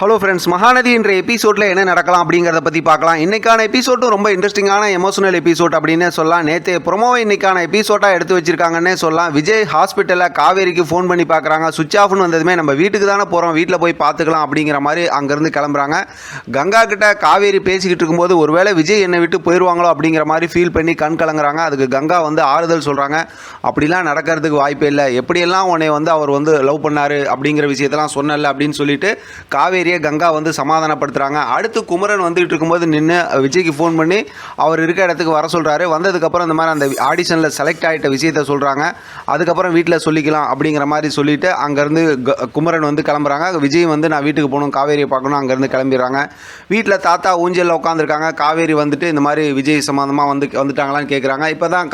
Hello friends, Mahanadi என்ற எபிசோடில் என்ன நடக்கலாம் அப்படிங்கிறத பற்றி பார்க்கலாம். இன்றைக்கான எபிசோட்டும் ரொம்ப இன்ட்ரெஸ்டிங்கான எமோஷனல் எபிசோட் அப்படின்னே சொல்லலாம். நேற்று ப்ரொமோவை இன்றைக்கான எபிசோட்டாக எடுத்து வச்சிருக்காங்கன்னே சொல்லலாம். விஜய் ஹாஸ்பிட்டலில் காவேரிக்கு ஃபோன் பண்ணி பார்க்குறாங்க. சுவிட்ச் ஆஃப்னு வந்ததுமே நம்ம வீட்டுக்கு தானே போகிறோம், வீட்டில் போய் பார்த்துக்கலாம் அப்படிங்கிற மாதிரி அங்கேருந்து கிளம்புறாங்க. கங்கா கிட்ட காவேரி பேசிக்கிட்டு இருக்கும்போது ஒருவேளை விஜய் என்னை விட்டு போயிடுவாங்களோ அப்படிங்கிற மாதிரி ஃபீல் பண்ணி கண் கலங்குறாங்க. அதுக்கு கங்கா வந்து ஆறுதல் சொல்கிறாங்க. அப்படிலாம் நடக்கிறதுக்கு வாய்ப்பே இல்லை, எப்படியெல்லாம் உன்னை வந்து அவர் வந்து லவ் பண்ணார் அப்படிங்கிற விஷயத்தெல்லாம் சொன்னல அப்படின்னு சொல்லிட்டு காவேரி கங்கா வந்து சமாதானப்படுத்துறாங்க. அடுத்து குமரன் வந்துட்டு இருக்கும்போது நின்று விஜய்க்கு ஃபோன் பண்ணி அவர் இருக்க இடத்துக்கு வர சொல்றாரு. வந்ததுக்கப்புறம் இந்த மாதிரி அந்த ஆடிஷனில் செலக்ட் ஆகிட்ட விஷயத்த சொல்றாங்க. அதுக்கப்புறம் வீட்டில் சொல்லிக்கலாம் அப்படிங்கிற மாதிரி சொல்லிட்டு அங்கேருந்து குமரன் வந்து கிளம்புறாங்க. விஜய் வந்து நான் வீட்டுக்கு போகணும், காவேரியை பார்க்கணும், அங்கேருந்து கிளம்பிடுறாங்க. வீட்டில் தாத்தா ஊஞ்சலில் உட்காந்துருக்காங்க. காவேரி வந்துட்டு இந்த மாதிரி விஜய் சம்மந்தமாக வந்துட்டாங்களான்னு கேட்குறாங்க. இப்போ தான்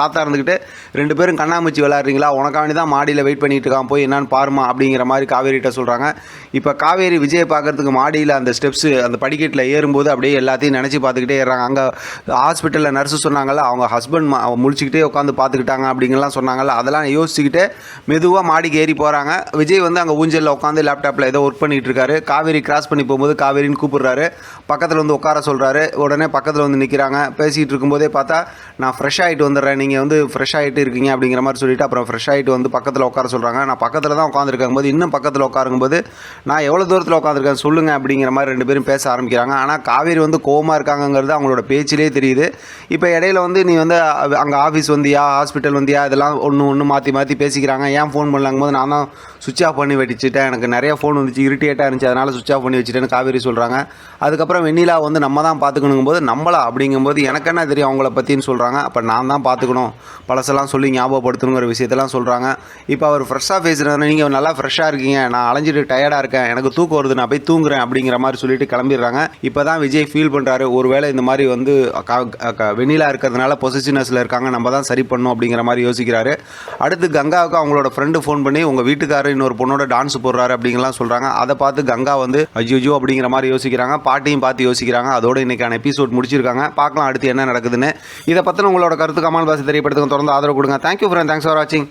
தாத்தா இருந்துக்கிட்டு ரெண்டு பேரும் கண்ணாமூச்சி விளையாடுறீங்களா, உனக்காண்டி தான் மாடியில் வெயிட் பண்ணிட்டு இருக்கான், போய் என்னன்னு பாருமா அப்படிங்கிற மாதிரி காவேரிகிட்ட சொல்கிறாங்க. இப்போ காவேரி விஜயை பார்க்கறதுக்கு மாடியில் அந்த ஸ்டெப்ஸு அந்த படிக்கட்டில் ஏறும்போது அப்படியே எல்லாத்தையும் நினச்சி பார்த்துக்கிட்டே ஏறாங்க. அங்கே ஹாஸ்பிட்டலில் நர்ஸு சொன்னாங்கல்ல, அவங்க ஹஸ்பண்ட் முழிச்சிக்கிட்டே உட்காந்து பார்த்துக்கிட்டாங்க அப்படிங்கலாம் சொன்னாங்கல்ல, அதெல்லாம் யோசிச்சுக்கிட்டே மெதுவாக மாடிக்கு ஏறி போகிறாங்க. விஜய் வந்து அங்கே ஊஞ்சலில் உட்காந்து லேப்டாப்பில் ஏதோ ஒர்க் பண்ணிகிட்டு இருக்காரு. காவேரி கிராஸ் பண்ணி போகும்போது காவேரின்னு கூப்பிடுறாரு. பக்கத்தில் வந்து உட்கார சொல்கிறாரு. உடனே பக்கத்தில் வந்து நிற்கிறாங்க. பேசிகிட்டு இருக்கும்போதே பார்த்தா நான் ஃப்ரெஷ் ஆகிட்டு வந்துடுறேன், நீங்கள் வந்து ஃப்ரெஷ் ஆகிட்டு இருக்கீங்க அப்படிங்கிற மாதிரி சொல்லிவிட்டு அப்புறம் ஃப்ரெஷ் ஆகிட்டு வந்து பக்கத்தில் உட்கார சொல்கிறாங்க. நான் பக்கத்தில் தான் உட்காந்துருக்கும் போது இன்னும் பக்கத்தில் உட்காருங்கும்போது நான் எவ்வளோ தூரத்தில் உட்காந்துருக்கேன் சொல்லுங்கள் அப்படிங்கிற மாதிரி ரெண்டு பேரும் பேச ஆரம்பிக்கிறாங்க. ஆனால் காவேரி வந்து கோவமாக இருக்காங்கங்கிறது அவங்களோட பேச்சிலே தெரியுது. இப்போ இடையில வந்து நீ வந்து அங்கே ஆஃபீஸ் வந்தியா, ஹாஸ்பிட்டல் வந்தியா, இதெல்லாம் ஒன்று மாற்றி பேசிக்கிறாங்க. ஏன் ஃபோன் பண்ணலாங்கும் போது நான் தான் சுவிட்ச் ஆஃப் பண்ணி வச்சுட்டேன், எனக்கு நிறைய ஃபோன் வந்துச்சு, இரிட்டேட்டாக இருந்துச்சு, அதனால் சுவிட்ச் ஆஃப் பண்ணி வச்சுட்டேன்னு காவேரி சொல்கிறாங்க. அதுக்கப்புறம் வெண்ணிலா வந்து நம்ம தான் பார்த்துக்கணுங்கும் போது நம்மளா அப்படிங்கும்போது எனக்கு என்ன தெரியும் அவங்கள பற்றின்னு சொல்கிறாங்க. அப்போ நான் தான் பார்த்துக்கணும், பழசெல்லாம் சொல்லி ஞாபகப்படுத்தணுங்கிற விஷயத்தெல்லாம் சொல்கிறாங்க. இப்போ அவர் ஃப்ரெஷ்ஷாக பேசுகிறதுனா நீங்கள் நல்லா ஃப்ரெஷ்ஷாக இருக்கீங்க, நான் அலைஞ்சிட்டு டயர்டாக இருக்கேன், எனக்கு தூக்கம் வருது, நான் போய் தூங்குறேன் அப்படிங்கிற மாதிரி சொல்லிட்டு கிளம்பிடுறாங்க. இப்போ தான் விஜய் ஃபீல் பண்ணுறாரு, ஒருவேளை இந்த மாதிரி வந்து வெண்ணிலா இருக்கிறதுனால பொசிஷனஸில் இருக்காங்க, நம்ம தான் சரி பண்ணணும் அப்படிங்கிற மாதிரி யோசிக்கிறாரு. அடுத்து கங்காவுக்கு அவங்களோட ஃப்ரெண்டு ஃபோன் பண்ணி உங்கள் வீட்டுக்காரர் இன்னொரு பொண்ணோட டான்ஸ் போடுறாரு அப்படிங்கலாம் சொல்கிறாங்க. அதை பார்த்து கங்கா வந்து ஐயோ அப்படிங்கிற மாதிரி யோசிக்கிறாங்க. பாட்டியும் பார்த்து யோசிக்கிறாங்க. அதோட இன்னைக்கான எபிசோட் முடிச்சிருக்காங்க. பார்க்கலாம் அடுத்து என்ன நடக்குதுன்னு. இதை பற்றின உங்களோட கருத்து கமெண்ட் பாக்ஸ் தெரியப்படுத்துங்க. தொடர்ந்து ஆதரவு கொடுங்க. தேங்க்யூ ஃப்ரெண்ட், தேங்க்ஸ் ஃபார் வாட்சிங்.